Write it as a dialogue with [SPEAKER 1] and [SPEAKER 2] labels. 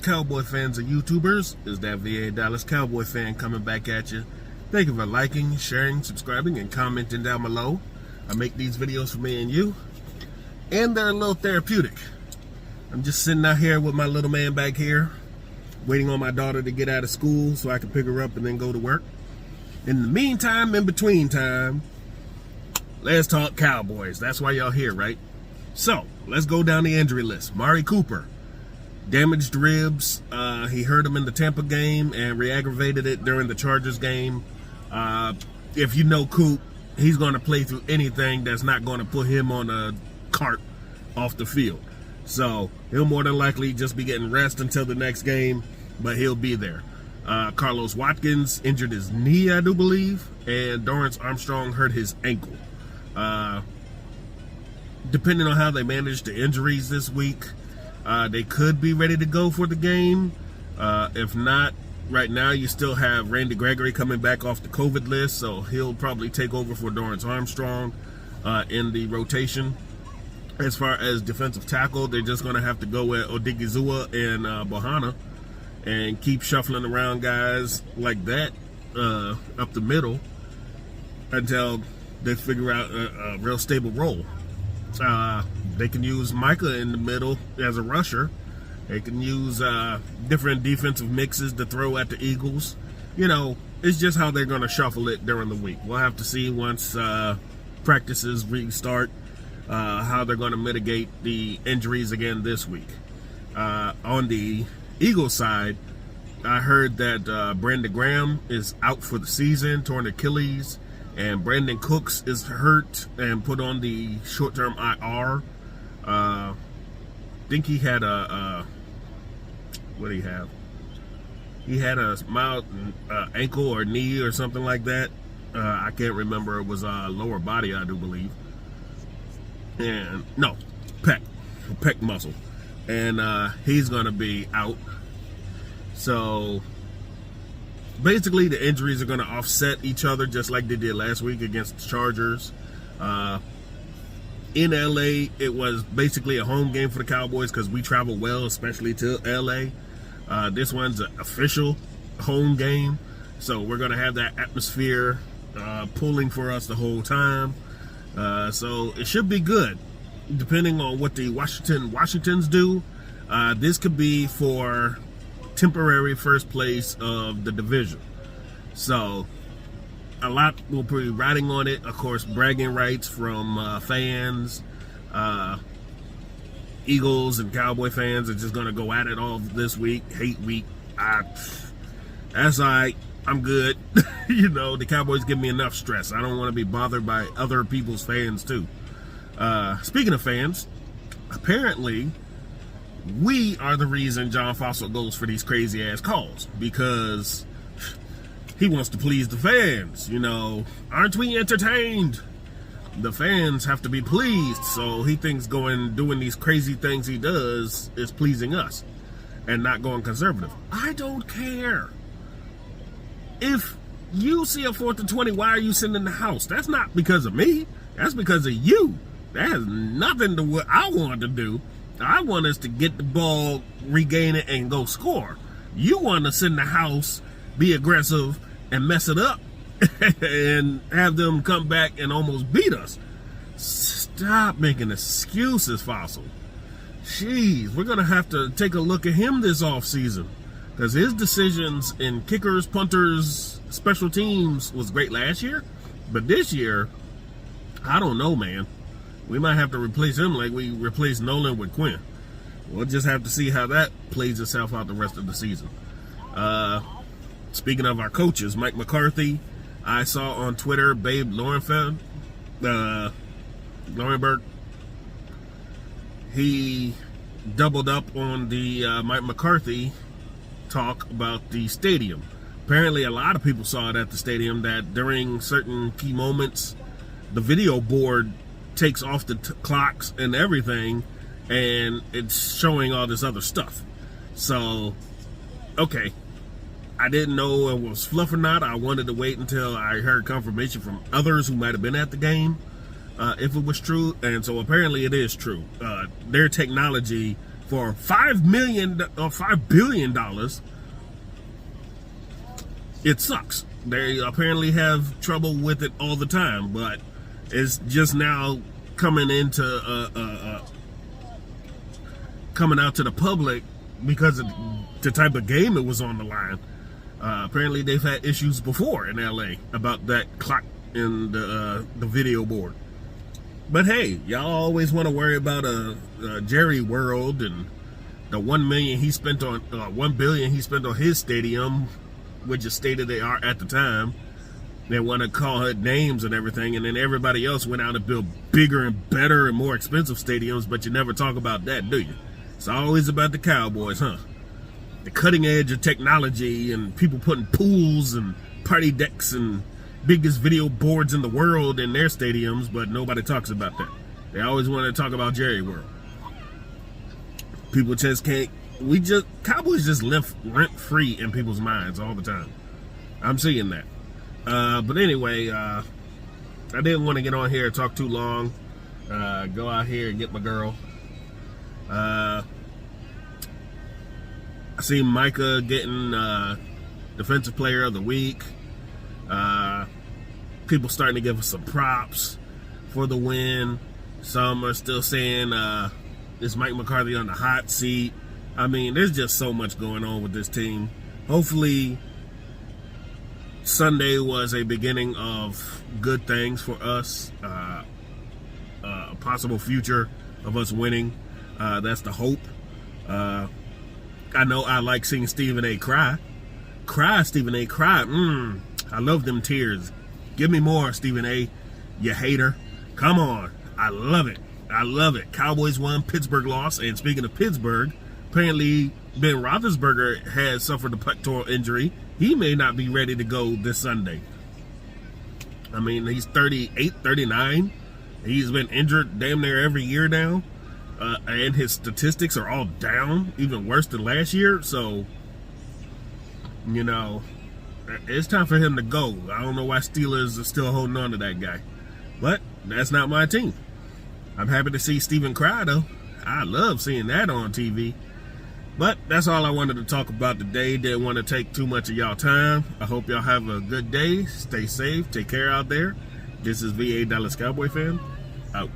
[SPEAKER 1] Cowboy fans and YouTubers? Is that VA Dallas Cowboy fan coming back at you? Thank you for liking, sharing, subscribing, and commenting down below. I make these videos for me and you, and they're a little therapeutic. I'm just sitting out here with my little man back here, waiting on my daughter to get out of school so I can pick her up and then go to work. In the meantime, in between time, let's talk Cowboys. That's why y'all here, right? So, let's go down the injury list. Mari Cooper, damaged ribs. He hurt him in the Tampa game and re-aggravated it during the Chargers game. If you know Coop, he's going to play through anything that's not going to put him on a cart off the field. So, he'll more than likely just be getting rest until the next game, but he'll be there. Carlos Watkins injured his knee, I do believe, and Dorrance Armstrong hurt his ankle. Depending on how they manage the injuries this week, they could be ready to go for the game. If not, right now you still have Randy Gregory coming back off the COVID list, so he'll probably take over for Dorrance Armstrong in the rotation. As far as defensive tackle, they're just going to have to go with Odigizua and Bohanna and keep shuffling around guys like that up the middle until they figure out a real stable role. They can use Micah in the middle as a rusher. They can use different defensive mixes to throw at the Eagles. You know, it's just how they're going to shuffle it during the week. We'll have to see once practices restart how they're going to mitigate the injuries again this week. On the Eagles side, I heard that Brenda Graham is out for the season, torn Achilles, and Brandon Cooks is hurt and put on the short-term IR. I think he had what did he have? He had a mild ankle or knee or something like that. I can't remember. It was lower body, I do believe. And no, pec muscle. And he's going to be out. So basically the injuries are going to offset each other just like they did last week against the Chargers. In LA, it was basically a home game for the Cowboys because we travel well, especially to LA. This one's an official home game, so we're going to have that atmosphere pulling for us the whole time. So it should be good. Depending on what the Washingtons do, this could be for temporary first place of the division. So a lot will be riding on it. Of course, bragging rights from fans. Eagles and Cowboy fans are just going to go at it all this week. Hate week. That's all right. I'm good. You know, the Cowboys give me enough stress. I don't want to be bothered by other people's fans too. Speaking of fans, apparently we are the reason John Fossil goes for these crazy ass calls, because he wants to please the fans. You know, aren't we entertained? The fans have to be pleased, so he thinks doing these crazy things he does is pleasing us and not going conservative. I don't care. If you see a 4th and 20, why are you sitting in the house? That's not because of me. That's because of you. That has nothing to what I want to do. I want us to get the ball, regain it, and go score. You want to sit in the house, be aggressive, and mess it up, and have them come back and almost beat us. Stop making excuses, Fossil. Jeez, we're going to have to take a look at him this offseason, because his decisions in kickers, punters, special teams was great last year, but this year, I don't know, man. We might have to replace him like we replaced Nolan with Quinn. We'll just have to see how that plays itself out the rest of the season. Speaking of our coaches, Mike McCarthy, I saw on Twitter, Babe Laurenberg, he doubled up on the Mike McCarthy talk about the stadium. Apparently a lot of people saw it at the stadium, that during certain key moments, the video board takes off the clocks and everything, and it's showing all this other stuff. So, okay, I didn't know it was fluff or not. I wanted to wait until I heard confirmation from others who might have been at the game if it was true, and so apparently it is true. Their technology for $5 million or $5 billion, it sucks. They apparently have trouble with it all the time, but it's just now coming into coming out to the public because of the type of game it was on the line. Apparently they've had issues before in LA about that clock in the video board. But hey, y'all always want to worry about Jerry World and the $1 billion he spent on his stadium, which is state of the art at the time. They want to call it names and everything, and then everybody else went out and built bigger and better and more expensive stadiums, but you never talk about that, do you? It's always about the Cowboys, huh? The cutting edge of technology and people putting pools and party decks and biggest video boards in the world in their stadiums, but nobody talks about that. They always want to talk about Jerry World. People just can't. Cowboys just live rent free in people's minds all the time. I'm seeing that. But anyway, I didn't want to get on here and talk too long. Go out here and get my girl. I see Micah getting Defensive Player of the Week. People starting to give us some props for the win. Some are still saying is Mike McCarthy on the hot seat. I mean, there's just so much going on with this team. Hopefully Sunday was a beginning of good things for us, a possible future of us winning. That's the hope. I know I like seeing Stephen A. cry. Cry, Stephen A. Cry. I love them tears. Give me more, Stephen A. You hater. Come on. I love it. I love it. Cowboys won, Pittsburgh lost. And speaking of Pittsburgh, apparently Ben Roethlisberger has suffered a pectoral injury. He may not be ready to go this Sunday. I mean, he's 38, 39. He's been injured damn near every year now. And his statistics are all down, even worse than last year. So, you know, it's time for him to go. I don't know why Steelers are still holding on to that guy. But that's not my team. I'm happy to see Stephen cry, though. I love seeing that on TV. But that's all I wanted to talk about today. Didn't want to take too much of y'all time. I hope y'all have a good day. Stay safe. Take care out there. This is VA Dallas Cowboy fan. Out.